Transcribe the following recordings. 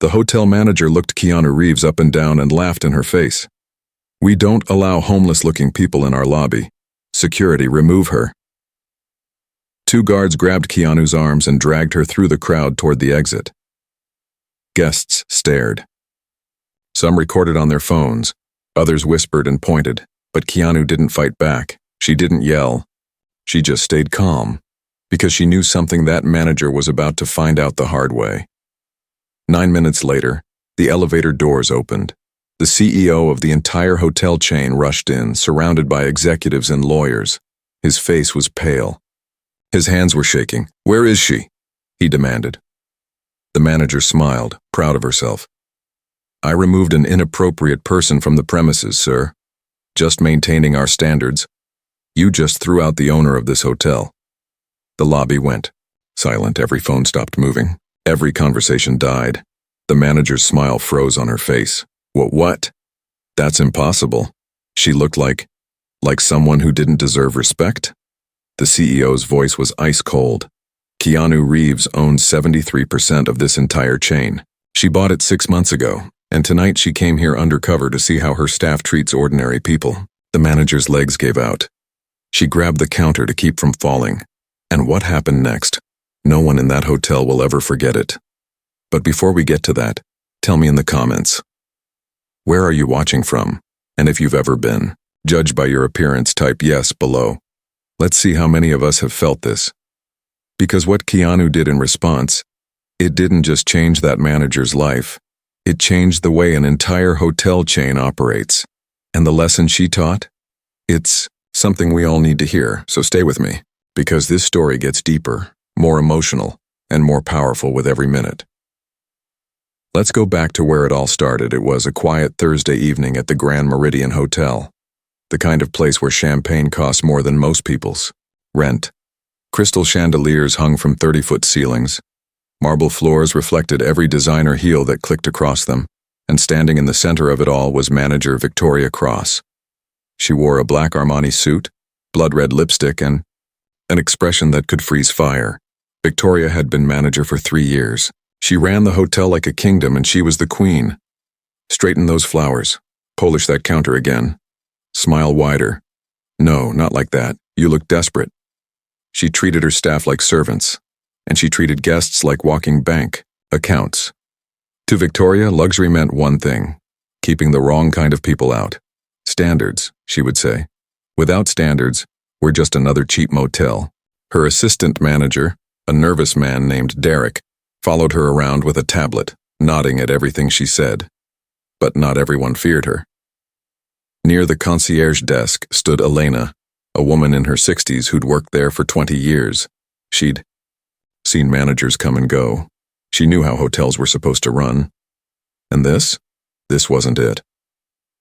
The hotel manager looked Keanu Reeves up and down and laughed in her face. "We don't allow homeless-looking people in our lobby. Security, remove her." Two guards grabbed Keanu's arms and dragged her through the crowd toward the exit. Guests stared. Some recorded on their phones, others whispered and pointed, but Keanu didn't fight back. She didn't yell. She just stayed calm, because she knew something that manager was about to find out the hard way. 9 minutes later, the elevator doors opened. The CEO of the entire hotel chain rushed in, surrounded by executives and lawyers. His face was pale. His hands were shaking. "Where is she?" he demanded. The manager smiled, proud of herself. "I removed an inappropriate person from the premises, sir. Just maintaining our standards. You just threw out the owner of this hotel." The lobby went silent. Every phone stopped moving. Every conversation died. The manager's smile froze on her face. What? That's impossible. She looked like someone who didn't deserve respect. The CEO's voice was ice cold. Keanu Reeves owned 73% of this entire chain. She bought it 6 months ago, and tonight she came here undercover to see how her staff treats ordinary people. The manager's legs gave out. She grabbed the counter to keep from falling. And what happened next? No one in that hotel will ever forget it. But before we get to that, tell me in the comments. Where are you watching from? And if you've ever been, judged by your appearance, type yes below. Let's see how many of us have felt this. Because what Keanu did in response, it didn't just change that manager's life. It changed the way an entire hotel chain operates. And the lesson she taught? It's something we all need to hear, so stay with me. Because this story gets deeper, more emotional, and more powerful with every minute. Let's go back to where it all started. It was a quiet Thursday evening at the Grand Meridian Hotel. The kind of place where champagne costs more than most people's rent. Crystal chandeliers hung from 30-foot ceilings. Marble floors reflected every designer heel that clicked across them, and standing in the center of it all was manager Victoria Cross. She wore a black Armani suit, blood-red lipstick, and an expression that could freeze fire. Victoria had been manager for 3 years. She ran the hotel like a kingdom, and she was the queen. Straighten those flowers. Polish that counter again. Smile wider. No, not like that. You look desperate. She treated her staff like servants, and she treated guests like walking bank accounts. To Victoria, luxury meant one thing: keeping the wrong kind of people out. Standards, she would say. Without standards, we're just another cheap motel. Her assistant manager, a nervous man named Derek, followed her around with a tablet, nodding at everything she said. But not everyone feared her. Near the concierge desk stood Elena, a woman in her 60s who'd worked there for 20 years. She'd seen managers come and go. She knew how hotels were supposed to run. And this wasn't it.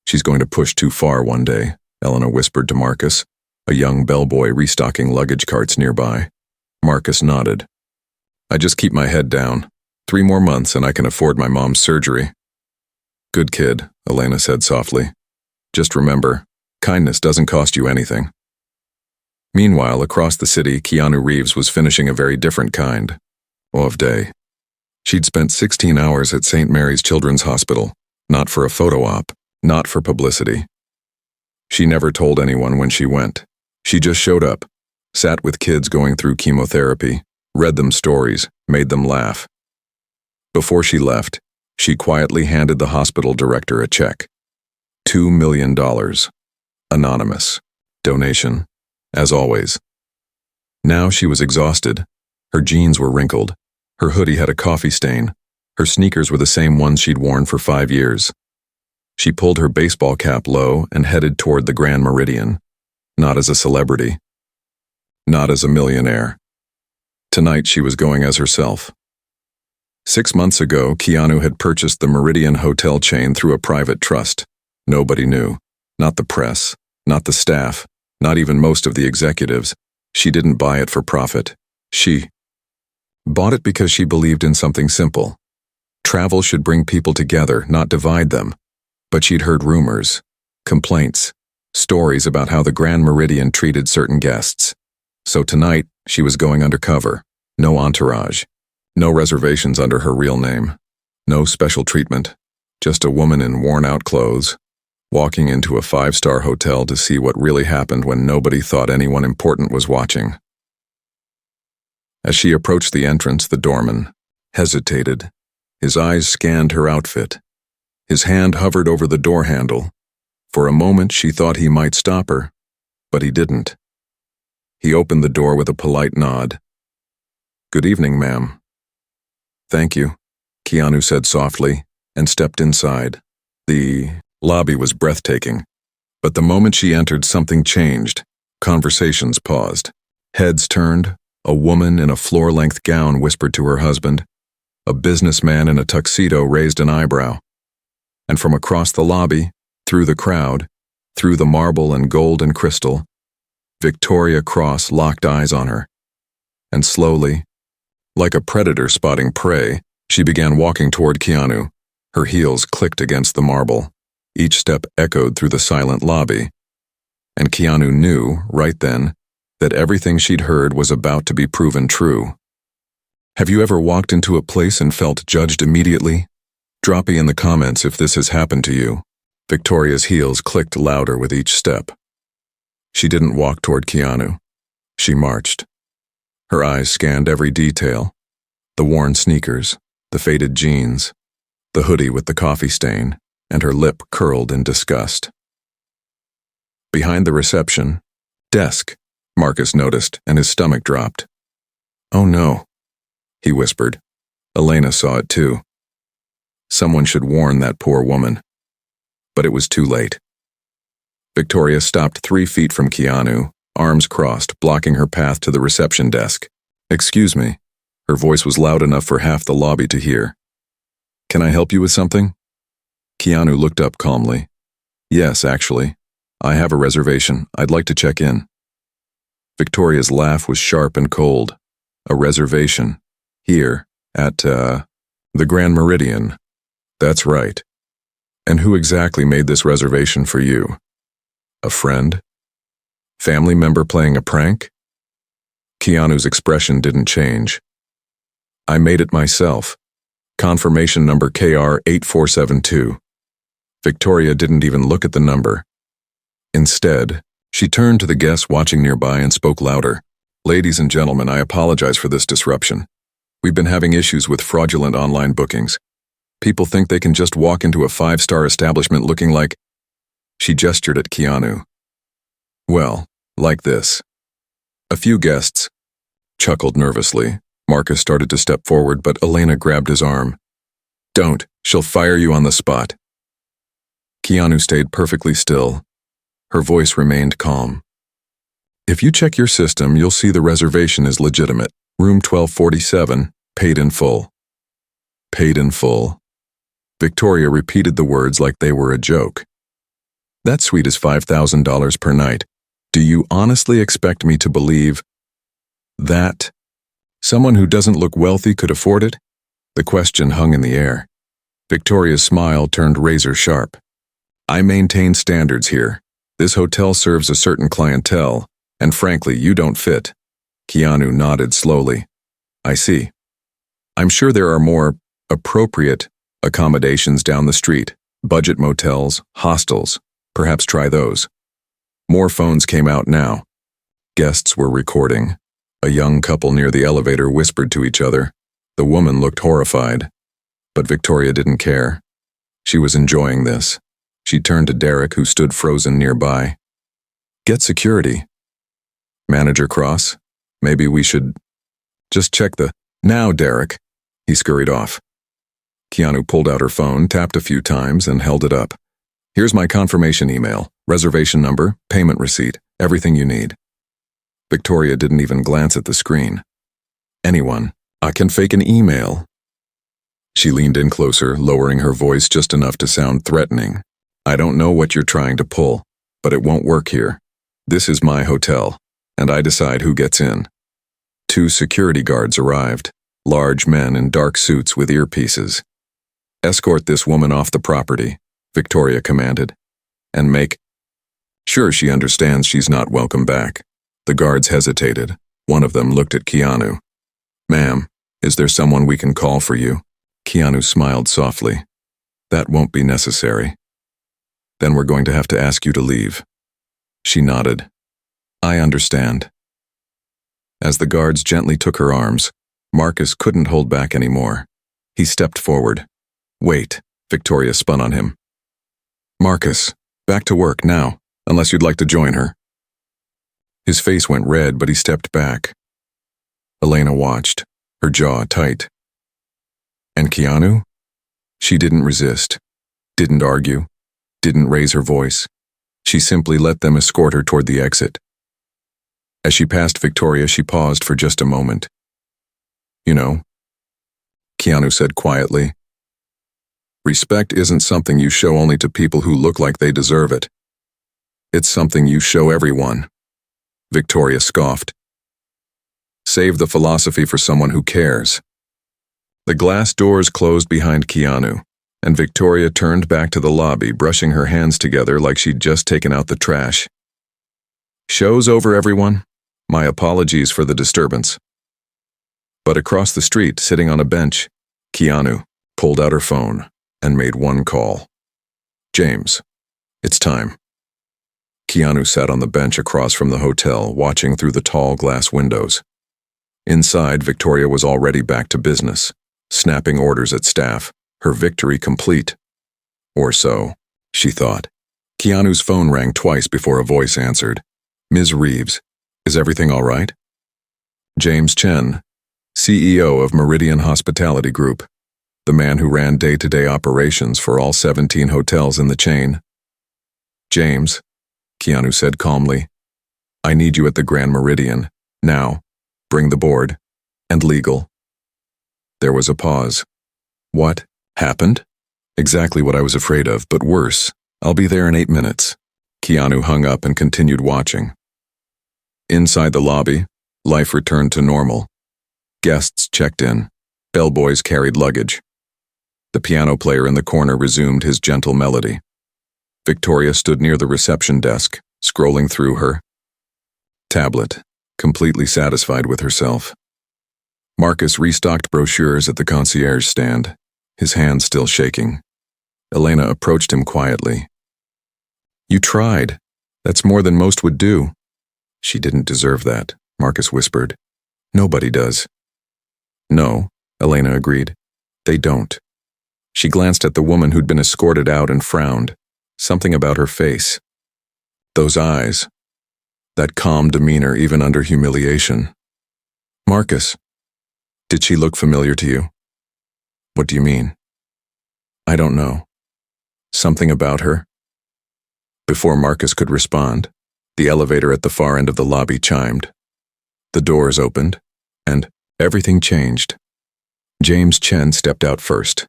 She's going to push too far one day, Elena whispered to Marcus, a young bellboy restocking luggage carts nearby. Marcus nodded. "I just keep my head down. 3 more months and I can afford my mom's surgery." "Good kid," Elena said softly. "Just remember, kindness doesn't cost you anything." Meanwhile, across the city, Keanu Reeves was finishing a very different kind of day. She'd spent 16 hours at St. Mary's Children's Hospital, not for a photo op, not for publicity. She never told anyone when she went. She just showed up, sat with kids going through chemotherapy, read them stories, made them laugh. Before she left, she quietly handed the hospital director a check. $2 million. Anonymous. Donation. As always. Now she was exhausted. Her jeans were wrinkled. Her hoodie had a coffee stain. Her sneakers were the same ones she'd worn for 5 years. She pulled her baseball cap low and headed toward the Grand Meridian. Not as a celebrity. Not as a millionaire. Tonight she was going as herself. 6 months ago, Keanu had purchased the Meridian hotel chain through a private trust. Nobody knew. Not the press. Not the staff. Not even most of the executives. She didn't buy it for profit. She bought it because she believed in something simple. Travel should bring people together, not divide them. But she'd heard rumors, complaints, stories about how the Grand Meridian treated certain guests. So tonight, she was going undercover. No entourage. No reservations under her real name. No special treatment, just a woman in worn-out clothes, walking into a five-star hotel to see what really happened when nobody thought anyone important was watching. As she approached the entrance, the doorman hesitated. His eyes scanned her outfit. His hand hovered over the door handle. For a moment she thought he might stop her, but he didn't. He opened the door with a polite nod. "Good evening, ma'am." "Thank you," Keanu said softly, and stepped inside. The lobby was breathtaking, but the moment she entered, something changed. Conversations paused. Heads turned. A woman in a floor-length gown whispered to her husband. A businessman in a tuxedo raised an eyebrow. And from across the lobby, through the crowd, through the marble and gold and crystal, Victoria Cross locked eyes on her. And slowly, like a predator spotting prey, she began walking toward Keanu. Her heels clicked against the marble. Each step echoed through the silent lobby. And Keanu knew, right then, that everything she'd heard was about to be proven true. Have you ever walked into a place and felt judged immediately? Drop me in the comments if this has happened to you. Victoria's heels clicked louder with each step. She didn't walk toward Keanu. She marched. Her eyes scanned every detail. The worn sneakers, the faded jeans, the hoodie with the coffee stain, and her lip curled in disgust. Behind the reception desk, Marcus noticed, and his stomach dropped. "Oh no," he whispered. Elena saw it too. Someone should warn that poor woman. But it was too late. Victoria stopped 3 feet from Keanu, arms crossed, blocking her path to the reception desk. "Excuse me." Her voice was loud enough for half the lobby to hear. "Can I help you with something?" Keanu looked up calmly. "Yes, actually. I have a reservation. I'd like to check in." Victoria's laugh was sharp and cold. "A reservation? Here, at, the Grand Meridian." "That's right. And who exactly made this reservation for you? A friend? Family member playing a prank?" Keanu's expression didn't change. "I made it myself. Confirmation number KR8472. Victoria didn't even look at the number. Instead, she turned to the guests watching nearby and spoke louder. "Ladies and gentlemen, I apologize for this disruption. We've been having issues with fraudulent online bookings. People think they can just walk into a 5-star establishment looking like..." She gestured at Keanu. "Well, like this." A few guests chuckled nervously. Marcus started to step forward, but Elena grabbed his arm. "Don't, she'll fire you on the spot." Keanu stayed perfectly still. Her voice remained calm. "If you check your system, you'll see the reservation is legitimate. Room 1247, paid in full." Paid in full. Victoria repeated the words like they were a joke. "That suite is $5,000 per night. Do you honestly expect me to believe that someone who doesn't look wealthy could afford it?" The question hung in the air. Victoria's smile turned razor sharp. "I maintain standards here. This hotel serves a certain clientele, and frankly, you don't fit." Keanu nodded slowly. "I see. I'm sure there are more appropriate accommodations down the street. Budget motels, hostels. Perhaps try those." More phones came out now. Guests were recording. A young couple near the elevator whispered to each other. The woman looked horrified. But Victoria didn't care. She was enjoying this. She turned to Derek, who stood frozen nearby. "Get security. Manager Cross, maybe we should just check the..." "Now, Derek." He scurried off. Keanu pulled out her phone, tapped a few times, and held it up. "Here's my confirmation email, reservation number, payment receipt, everything you need." Victoria didn't even glance at the screen. "Anyone, I can fake an email." She leaned in closer, lowering her voice just enough to sound threatening. "I don't know what you're trying to pull, but it won't work here. This is my hotel, and I decide who gets in." 2 security guards arrived, large men in dark suits with earpieces. "Escort this woman off the property," Victoria commanded. "And make sure she understands she's not welcome back." The guards hesitated. One of them looked at Keanu. "Ma'am, is there someone we can call for you?" Keanu smiled softly. That won't be necessary. Then we're going to have to ask you to leave. She nodded. I understand. As the guards gently took her arms, Marcus couldn't hold back anymore. He stepped forward. Wait, Victoria spun on him. Marcus, back to work now, unless you'd like to join her. His face went red, but he stepped back. Elena watched, her jaw tight. And Keanu? She didn't resist, didn't argue, didn't raise her voice. She simply let them escort her toward the exit. As she passed Victoria, she paused for just a moment. You know, Keanu said quietly, respect isn't something you show only to people who look like they deserve it. It's something you show everyone. Victoria scoffed. Save the philosophy for someone who cares. The glass doors closed behind Keanu, and Victoria turned back to the lobby, brushing her hands together like she'd just taken out the trash. Show's over, everyone. My apologies for the disturbance. But across the street, sitting on a bench, Keanu pulled out her phone and made one call. James, it's time. Keanu sat on the bench across from the hotel, watching through the tall glass windows. Inside, Victoria was already back to business, snapping orders at staff, her victory complete. Or so, she thought. Keanu's phone rang twice before a voice answered. Ms. Reeves, is everything all right? James Chen, CEO of Meridian Hospitality Group, the man who ran day-to-day operations for all 17 hotels in the chain. James, Keanu said calmly, I need you at the Grand Meridian, now. Bring the board. And legal. There was a pause. What happened? Exactly what I was afraid of, but worse. I'll be there in 8 minutes. Keanu hung up and continued watching. Inside the lobby, life returned to normal. Guests checked in. Bellboys carried luggage. The piano player in the corner resumed his gentle melody. Victoria stood near the reception desk, scrolling through her tablet, completely satisfied with herself. Marcus restocked brochures at the concierge stand, his hand still shaking. Elena approached him quietly. You tried. That's more than most would do. She didn't deserve that, Marcus whispered. Nobody does. No, Elena agreed. They don't. She glanced at the woman who'd been escorted out and frowned. Something about her face. Those eyes. That calm demeanor even under humiliation. Marcus, did she look familiar to you? What do you mean? I don't know. Something about her? Before Marcus could respond, the elevator at the far end of the lobby chimed. The doors opened, and everything changed. James Chen stepped out first.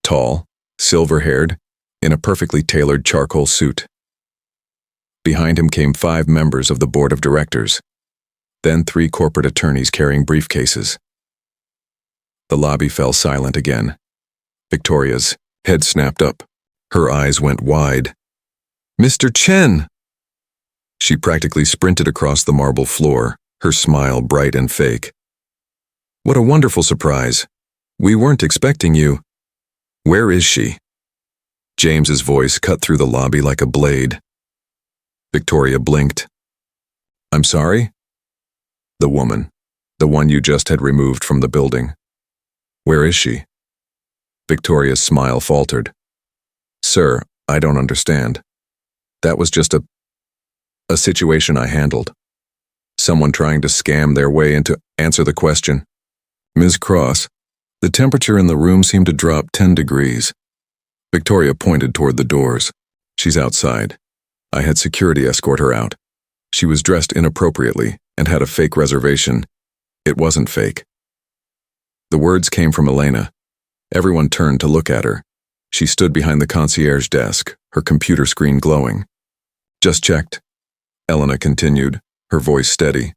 Tall, silver-haired, in a perfectly tailored charcoal suit. Behind him came 5 members of the board of directors, then 3 corporate attorneys carrying briefcases. The lobby fell silent again. Victoria's head snapped up. Her eyes went wide. Mr. Chen! She practically sprinted across the marble floor, her smile bright and fake. What a wonderful surprise. We weren't expecting you. Where is she? James's voice cut through the lobby like a blade. Victoria blinked. I'm sorry? The woman, the one you just had removed from the building. Where is she? Victoria's smile faltered. Sir, I don't understand. That was just a situation I handled. Someone trying to scam their way into answer the question. Ms. Cross, the temperature in the room seemed to drop 10 degrees. Victoria pointed toward the doors. She's outside. I had security escort her out. She was dressed inappropriately and had a fake reservation. It wasn't fake. The words came from Elena. Everyone turned to look at her. She stood behind the concierge desk, her computer screen glowing. Just checked. Elena continued, her voice steady.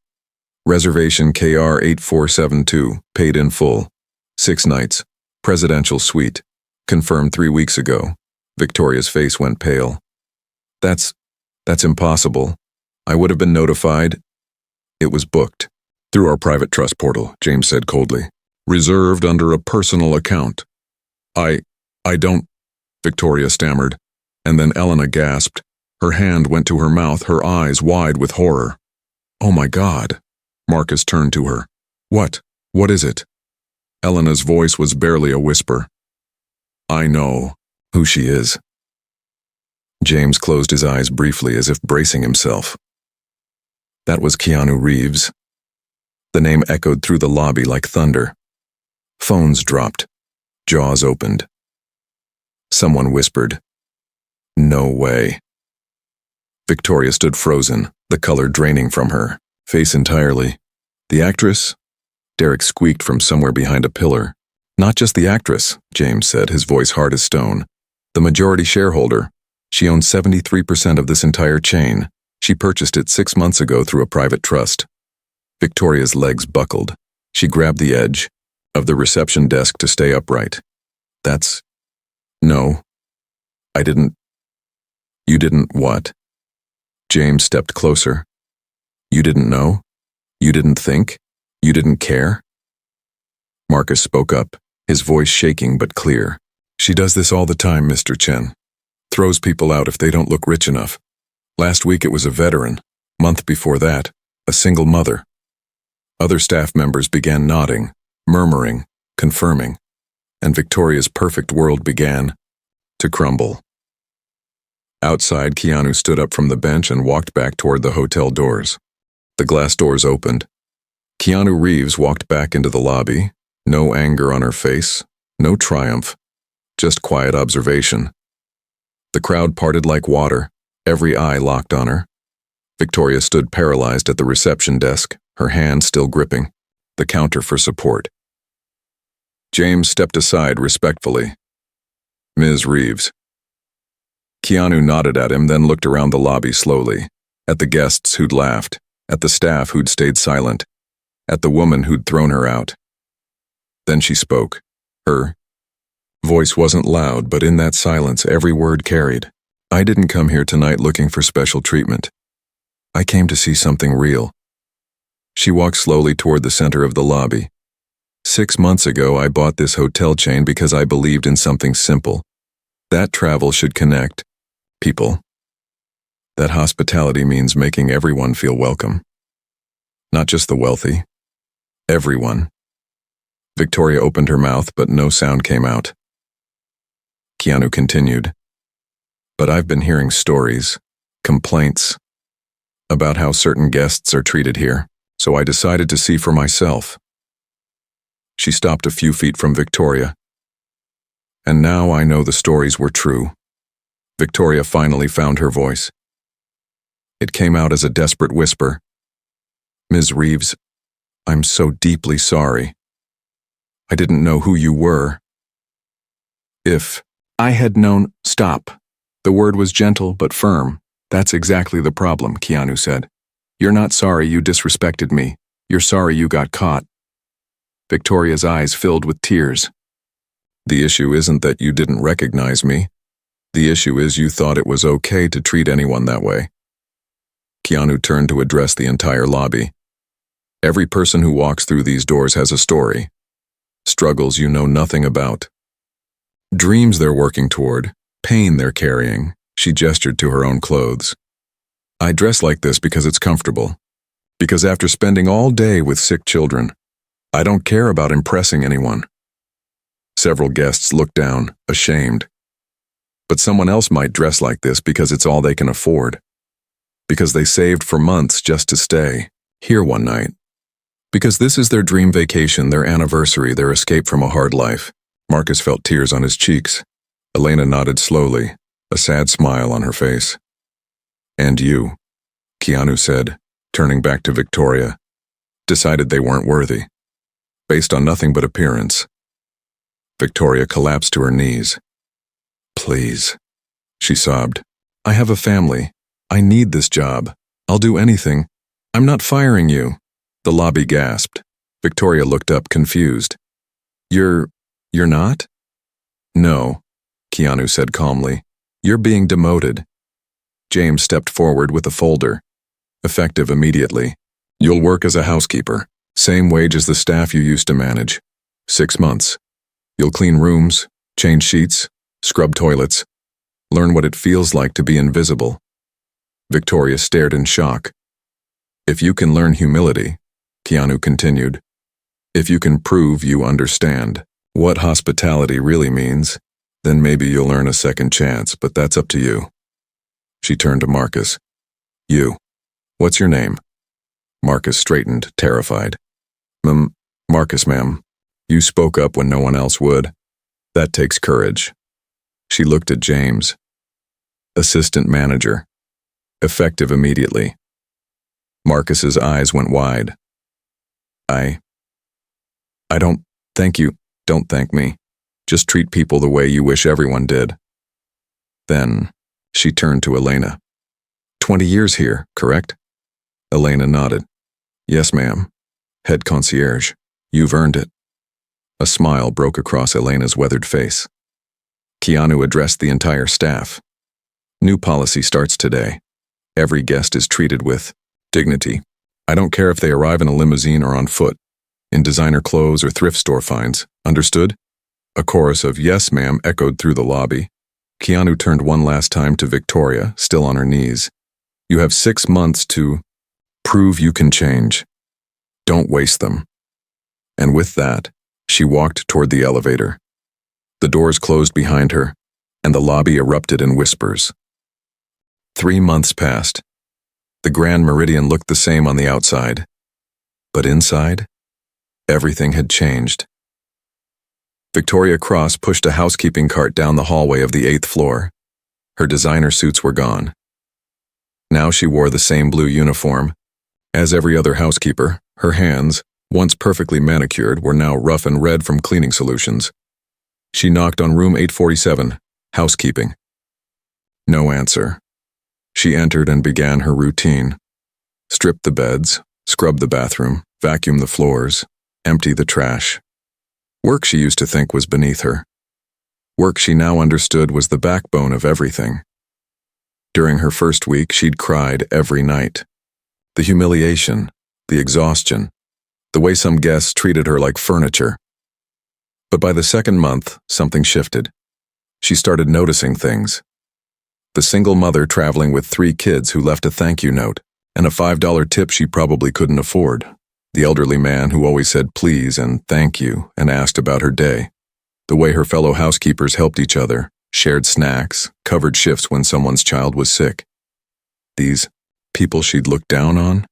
Reservation KR 8472, paid in full. 6 nights. Presidential suite. Confirmed 3 weeks ago. Victoria's face went pale. That's impossible. I would have been notified. It was booked. Through our private trust portal, James said coldly. Reserved under a personal account. I don't, Victoria stammered, and then Elena gasped. Her hand went to her mouth, her eyes wide with horror. Oh my God. Marcus turned to her. What is it? Elena's voice was barely a whisper. I know who she is. James closed his eyes briefly as if bracing himself. That was Keanu Reeves. The name echoed through the lobby like thunder. Phones dropped. Jaws opened. Someone whispered, "No way." Victoria stood frozen, the color draining from her face entirely. The actress? Derek squeaked from somewhere behind a pillar. Not just the actress, James said, his voice hard as stone. The majority shareholder. She owns 73% of this entire chain. She purchased it 6 months ago through a private trust. Victoria's legs buckled. She grabbed the edge of the reception desk to stay upright. No. I didn't. You didn't what? James stepped closer. You didn't know? You didn't think? You didn't care? Marcus spoke up, his voice shaking but clear. She does this all the time, Mr. Chen. Throws people out if they don't look rich enough. Last week it was a veteran. Month before that, a single mother. Other staff members began nodding, murmuring, confirming, and Victoria's perfect world began to crumble. Outside, Keanu stood up from the bench and walked back toward the hotel doors. The glass doors opened. Keanu Reeves walked back into the lobby, no anger on her face, no triumph, just quiet observation. The crowd parted like water, every eye locked on her. Victoria stood paralyzed at the reception desk, her hand still gripping the counter for support. James stepped aside respectfully. Ms. Reeves. Keanu nodded at him, then looked around the lobby slowly, at the guests who'd laughed, at the staff who'd stayed silent, at the woman who'd thrown her out. Then she spoke. Her voice wasn't loud, but in that silence every word carried. I didn't come here tonight looking for special treatment. I came to see something real. She walked slowly toward the center of the lobby. 6 months ago, I bought this hotel chain because I believed in something simple. That travel should connect people. That hospitality means making everyone feel welcome. Not just the wealthy. Everyone. Victoria opened her mouth, but no sound came out. Keanu continued. But I've been hearing stories, complaints, about how certain guests are treated here, so I decided to see for myself. She stopped a few feet from Victoria. And now I know the stories were true. Victoria finally found her voice. It came out as a desperate whisper. Ms. Reeves, I'm so deeply sorry. I didn't know who you were. If I had known, stop. The word was gentle but firm. That's exactly the problem, Keanu said. You're not sorry you disrespected me. You're sorry you got caught. Victoria's eyes filled with tears. The issue isn't that you didn't recognize me. The issue is you thought it was okay to treat anyone that way. Keanu turned to address the entire lobby. Every person who walks through these doors has a story. Struggles you know nothing about. Dreams they're working toward, pain they're carrying. She gestured to her own clothes. I dress like this because it's comfortable. Because after spending all day with sick children, I don't care about impressing anyone. Several guests looked down, ashamed. But someone else might dress like this because it's all they can afford. Because they saved for months just to stay here one night. Because this is their dream vacation, their anniversary, their escape from a hard life. Marcus felt tears on his cheeks. Elena nodded slowly, a sad smile on her face. And you, Keanu said, turning back to Victoria, decided they weren't worthy. Based on nothing but appearance. Victoria collapsed to her knees. Please, she sobbed. I have a family. I need this job. I'll do anything. I'm not firing you. The lobby gasped. Victoria looked up, confused. You're not? No, Keanu said calmly. You're being demoted. James stepped forward with a folder. Effective immediately. You'll work as a housekeeper. Same wage as the staff you used to manage. 6 months. You'll clean rooms, change sheets, scrub toilets, learn what it feels like to be invisible. Victoria stared in shock. If you can learn humility, Keanu continued, if you can prove you understand what hospitality really means, then maybe you'll earn a second chance, but that's up to you. She turned to Marcus. You. What's your name? Marcus straightened, terrified. Marcus, ma'am. You spoke up when no one else would. That takes courage. She looked at James. Assistant manager. Effective immediately. Marcus's eyes went wide. I don't thank you. Don't thank me. Just treat people the way you wish everyone did. Then, she turned to Elena. 20 years here, correct? Elena nodded. Yes, ma'am. Head concierge. You've earned it. A smile broke across Elena's weathered face. Keanu addressed the entire staff. New policy starts today. Every guest is treated with dignity. I don't care if they arrive in a limousine or on foot, in designer clothes or thrift store finds. Understood? A chorus of yes, ma'am echoed through the lobby. Keanu turned one last time to Victoria, still on her knees. You have 6 months to prove you can change. Don't waste them. And with that, she walked toward the elevator. The doors closed behind her, and the lobby erupted in whispers. 3 months passed. The Grand Meridian looked the same on the outside. But inside, everything had changed. Victoria Cross pushed a housekeeping cart down the hallway of the 8th floor. Her designer suits were gone. Now she wore the same blue uniform. As every other housekeeper, her hands, once perfectly manicured, were now rough and red from cleaning solutions. She knocked on room 847, housekeeping. No answer. She entered and began her routine. Strip the beds, scrub the bathroom, vacuum the floors, empty the trash. Work she used to think was beneath her. Work she now understood was the backbone of everything. During her first week, she'd cried every night. The humiliation, the exhaustion, the way some guests treated her like furniture. But by the second month, something shifted. She started noticing things. The single mother traveling with 3 kids who left a thank you note and a $5 tip she probably couldn't afford. The elderly man who always said please and thank you and asked about her day. The way her fellow housekeepers helped each other, shared snacks, covered shifts when someone's child was sick. These people she'd looked down on,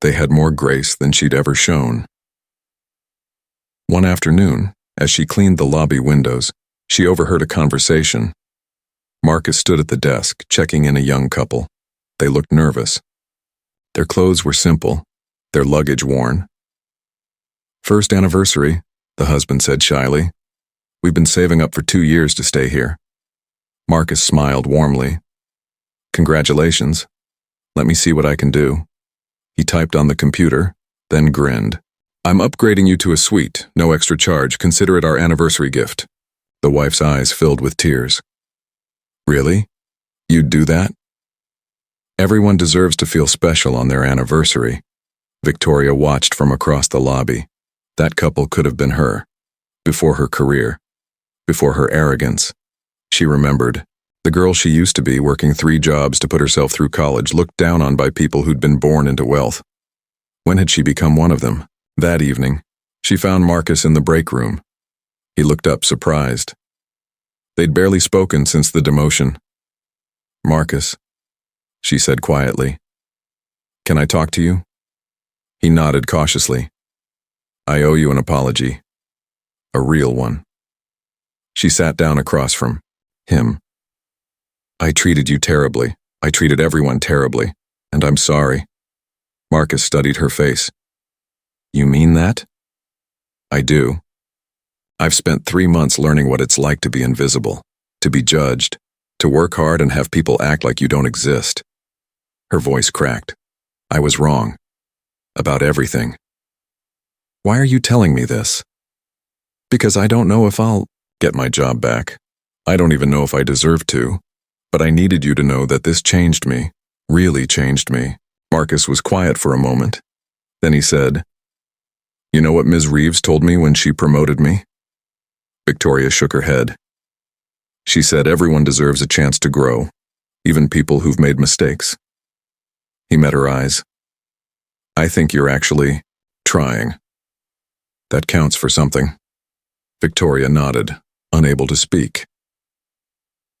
they had more grace than she'd ever shown. One afternoon, as she cleaned the lobby windows, she overheard a conversation. Marcus stood at the desk, checking in a young couple. They looked nervous. Their clothes were simple, their luggage worn. First anniversary, the husband said shyly. We've been saving up for 2 years to stay here. Marcus smiled warmly. Congratulations. Let me see what I can do. He typed on the computer, then grinned. I'm upgrading you to a suite, no extra charge. Consider it our anniversary gift. The wife's eyes filled with tears. Really? You'd do that? Everyone deserves to feel special on their anniversary. Victoria watched from across the lobby. That couple could have been her. Before her career. Before her arrogance. She remembered. The girl she used to be, working 3 jobs to put herself through college, looked down on by people who'd been born into wealth. When had she become one of them? That evening, she found Marcus in the break room. He looked up, surprised. They'd barely spoken since the demotion. Marcus, she said quietly. Can I talk to you? He nodded cautiously. I owe you an apology. A real one. She sat down across from him. I treated you terribly. I treated everyone terribly, and I'm sorry. Marcus studied her face. You mean that? I do. I've spent 3 months learning what it's like to be invisible, to be judged, to work hard and have people act like you don't exist. Her voice cracked. I was wrong. About everything. Why are you telling me this? Because I don't know if I'll get my job back. I don't even know if I deserve to. But I needed you to know that this changed me, really changed me. Marcus was quiet for a moment. Then he said, You know what Ms. Reeves told me when she promoted me? Victoria shook her head. She said everyone deserves a chance to grow, even people who've made mistakes. He met her eyes. I think you're actually trying. That counts for something. Victoria nodded, unable to speak.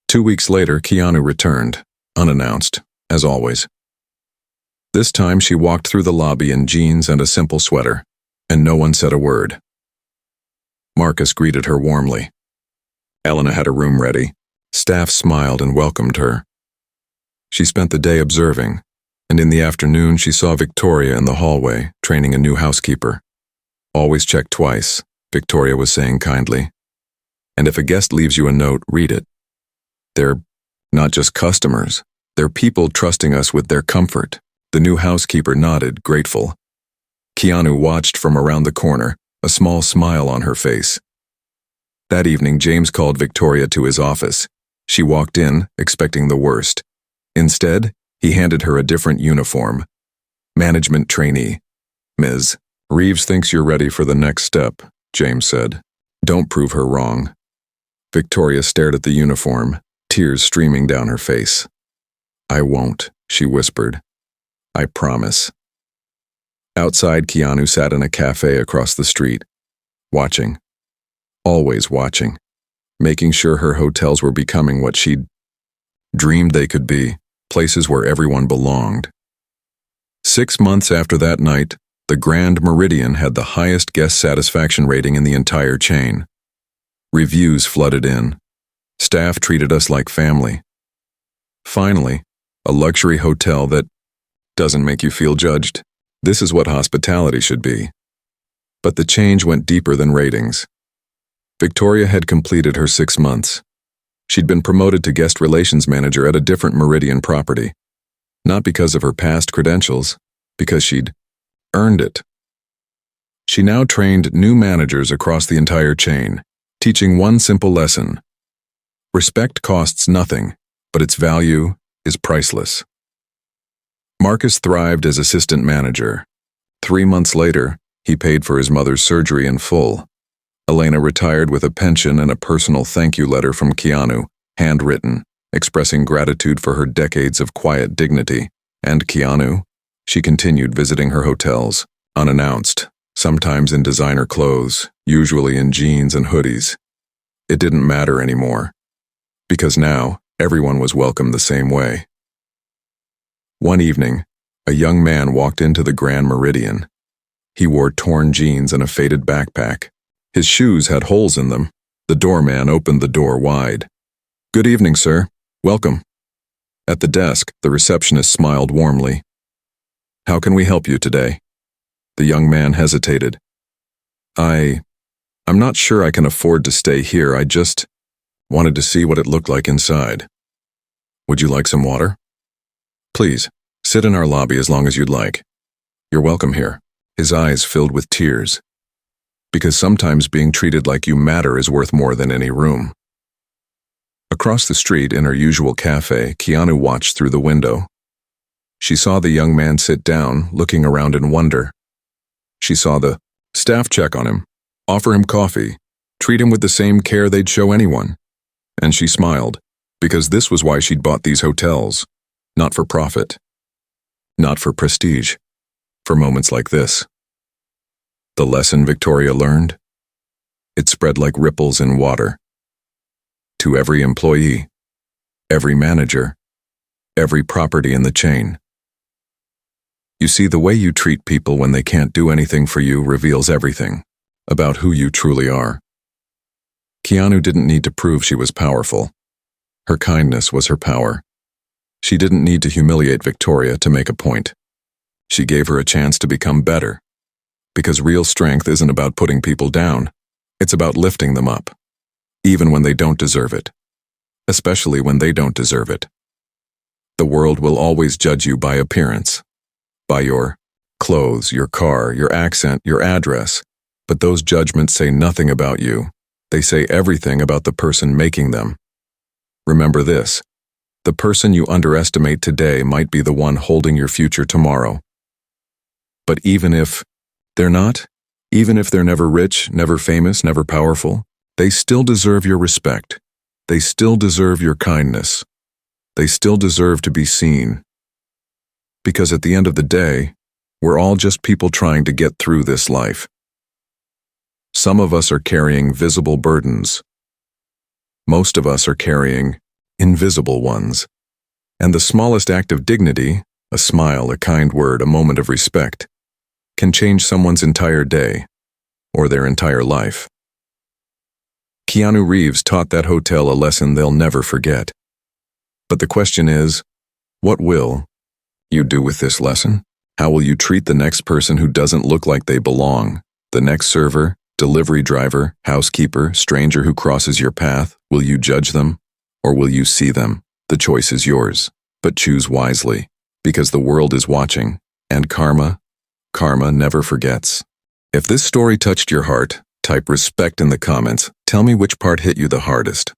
2 weeks later, Keanu returned, unannounced, as always. This time she walked through the lobby in jeans and a simple sweater, and no one said a word. Marcus greeted her warmly. Elena had a room ready. Staff smiled and welcomed her. She spent the day observing, and in the afternoon she saw Victoria in the hallway, training a new housekeeper. Always check twice, Victoria was saying kindly. And if a guest leaves you a note, read it. They're not just customers, they're people trusting us with their comfort. The new housekeeper nodded, grateful. Keanu watched from around the corner, a small smile on her face. That evening, James called Victoria to his office. She walked in, expecting the worst. Instead, he handed her a different uniform. Management trainee. Ms. Reeves thinks you're ready for the next step, James said. Don't prove her wrong. Victoria stared at the uniform, tears streaming down her face. I won't, she whispered. I promise. Outside, Keanu sat in a cafe across the street, watching. Always watching, making sure her hotels were becoming what she'd dreamed they could be, places where everyone belonged. 6 months after that night, the Grand Meridian had the highest guest satisfaction rating in the entire chain. Reviews flooded in. Staff treated us like family. Finally, a luxury hotel that doesn't make you feel judged. This is what hospitality should be. But the change went deeper than ratings. Victoria had completed her 6 months. She'd been promoted to guest relations manager at a different Meridian property. Not because of her past credentials, because she'd earned it. She now trained new managers across the entire chain, teaching one simple lesson. Respect costs nothing, but its value is priceless. Marcus thrived as assistant manager. 3 months later, he paid for his mother's surgery in full. Elena retired with a pension and a personal thank you letter from Keanu, handwritten, expressing gratitude for her decades of quiet dignity. And Keanu? She continued visiting her hotels, unannounced, sometimes in designer clothes, usually in jeans and hoodies. It didn't matter anymore, because now everyone was welcomed the same way. One evening, a young man walked into the Grand Meridian. He wore torn jeans and a faded backpack. His shoes had holes in them. The doorman opened the door wide. Good evening, sir. Welcome. At the desk, the receptionist smiled warmly. How can we help you today? The young man hesitated. I'm not sure I can afford to stay here. I just wanted to see what it looked like inside. Would you like some water? Please, sit in our lobby as long as you'd like. You're welcome here. His eyes filled with tears. Because sometimes being treated like you matter is worth more than any room. Across the street in her usual cafe, Keanu watched through the window. She saw the young man sit down, looking around in wonder. She saw the staff check on him, offer him coffee, treat him with the same care they'd show anyone. And she smiled, because this was why she'd bought these hotels. Not for profit. Not for prestige. For moments like this. The lesson Victoria learned? It spread like ripples in water. To every employee, every manager, every property in the chain. You see, the way you treat people when they can't do anything for you reveals everything about who you truly are. Keanu didn't need to prove she was powerful. Her kindness was her power. She didn't need to humiliate Victoria to make a point. She gave her a chance to become better. Because real strength isn't about putting people down. It's about lifting them up. Even when they don't deserve it. Especially when they don't deserve it. The world will always judge you by appearance. By your clothes, your car, your accent, your address. But those judgments say nothing about you. They say everything about the person making them. Remember this. The person you underestimate today might be the one holding your future tomorrow. But even if they're not, Even if they're never rich, never famous, never powerful, they still deserve your respect. They still deserve your kindness. They still deserve to be seen. Because at the end of the day, we're all just people trying to get through this life. Some of us are carrying visible burdens. Most of us are carrying invisible ones. And the smallest act of dignity, a smile, a kind word, a moment of respect, can change someone's entire day or their entire life. Keanu Reeves taught that hotel a lesson they'll never forget. But the question is, what will you do with this lesson? How will you treat the next person who doesn't look like they belong? The next server, delivery driver, housekeeper, stranger who crosses your path? Will you judge them, or will you see them? The choice is yours, but choose wisely, because the world is watching, and karma never forgets. If this story touched your heart, type respect in the comments. Tell me which part hit you the hardest.